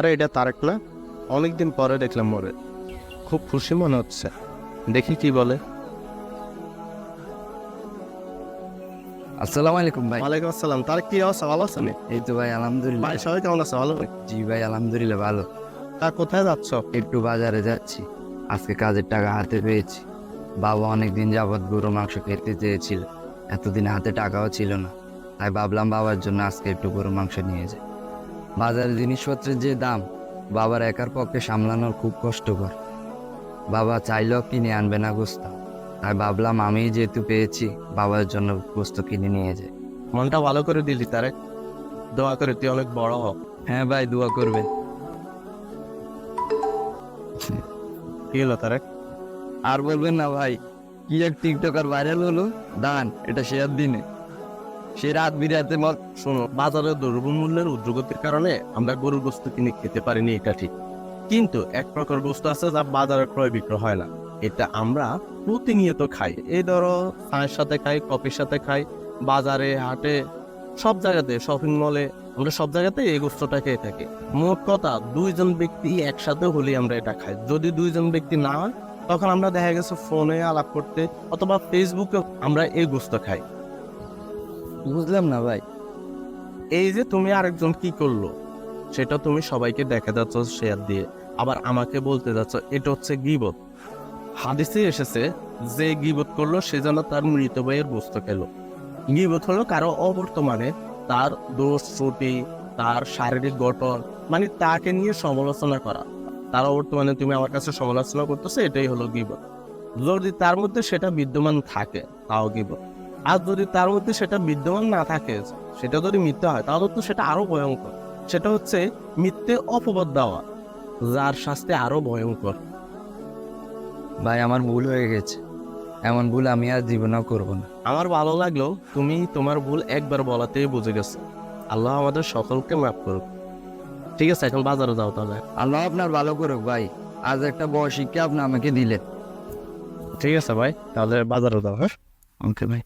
আরে এটা তারেক না? অনেকদিন পরে দেখলাম ওরে, খুব খুশি মনে হচ্ছে। দেখি কি বলে। আসসালামু আলাইকুম ভাই। ওয়ালাইকুম আসসালাম। তারেক, কি অবস্থা? ভালো আছেন? এই তো ভাই আলহামদুলিল্লাহ। ভাই সবাই কেমন আছে? ভালো? জি ভাই আলহামদুলিল্লাহ ভালো। তা কোথায় যাচ্ছ? একটু বাজারে যাচ্ছি, আজকে কাজের টাকা হাতে পেয়েছি। বাবা অনেকদিন যাবৎ গরু মাংস খেতে চেয়েছিল, এতদিন হাতে টাকাও ছিল না, তাই ভাবলাম বাবার জন্য আজকে একটু গরু মাংস নিয়ে যাই। বাজারে জিনিসপত্রের যে দাম, বাবার একার পক্ষে সামলানোর খুব কষ্টকর। বাবা চাইলেও কিনে আনবে না গোস্ত, তাই ভাবলাম আমি যেহেতু পেয়েছি বাবার জন্য গোস্ত কিনে নিয়ে যাই। মনটা ভালো করে দিলি তারেক, দোয়া করে তুই অনেক বড় হ। হ্যাঁ ভাই, দোয়া করবেন। কি হলো তারেক? আর বলবেন না ভাই, কি এক টিকটকার ভাইরাল হলো, দান এটা শেয়ার দিনে সে রাত বিরাতে শোনো, বাজারে দ্রব্যমূল্যের ঊর্ধ্বগতির কারণে আমরা গরুর গোস্ত কিনে খেতে পারিনি, এটা ঠিক। কিন্তু এক প্রকার গোস্ত আছে যা বাজারে ক্রয় বিক্রয় হয় না, এটা আমরা প্রতিনিয়ত খাই। এই ধরো, চায়ের সাথে খাই, কফির সাথে খাই, বাজারে হাটে, সব জায়গাতে, শপিং মলে, আমরা সব জায়গাতে এই গোস্তটা খেয়ে থাকি। মোট কথা, দুইজন ব্যক্তি একসাথে হলে আমরা এটা খাই। যদি দুইজন ব্যক্তি না হয়, তখন আমরা দেখা গেছে ফোনে আলাপ করতে অথবা ফেসবুকে আমরা এই গোস্ত খাই। বুঝলাম না ভাই। এই যে তুমি আরেকজন কি করলো, সেটা তুমি সবাইকে দেখা যাচ্ছ শেয়ার দিয়ে, আবার আমাকে বলতে যাচ্ছ এটা হচ্ছে গীবত। হাদিসে এসেছে, যে গীবত করলো সে যেন তার মৃত ভাইয়ের গোস্ত খেলো। গীবত হলো কারো অবর্তমানে তার দোষ ত্রুটি, তার শারীরিক গঠন, মানে তাকে নিয়ে সমালোচনা করা। তার অবর্তমানে তুমি আমার কাছে সমালোচনা করতেছো, এটাই হলো গীবত। যদি তার মধ্যে সেটা বিদ্যমান থাকে, তাও গীবত। আর যদি তার মধ্যে সেটা বিদ্যমান না থাকে, সেটা যদি মিথ্যা হয়, তাহলে তো সেটা আরো ভয়ঙ্কর। সেটা হচ্ছে মিথ্যে অপবাদ দেওয়া, যার শাস্তি আরো ভয়ঙ্কর। ভাই আমার ভুল হয়ে গেছে, এমন ভুল আমি আর জীবনেও করবো না। আমার ভালো লাগলো তুমি তোমার ভুল একবার বলাতেই বুঝে গেছো। আল্লাহ আমাদের সকলকে মাফ করুক। ঠিক আছে, এখন বাজারে যাও তাহলে। আল্লাহ আপনার ভালো করুক ভাই, আজ একটা বড় শিক্ষা আপনি আমাকে দিলেন। ঠিক আছে ভাই, তাহলে বাজারে যাও। হ্যাঁ, ওকে ভাই।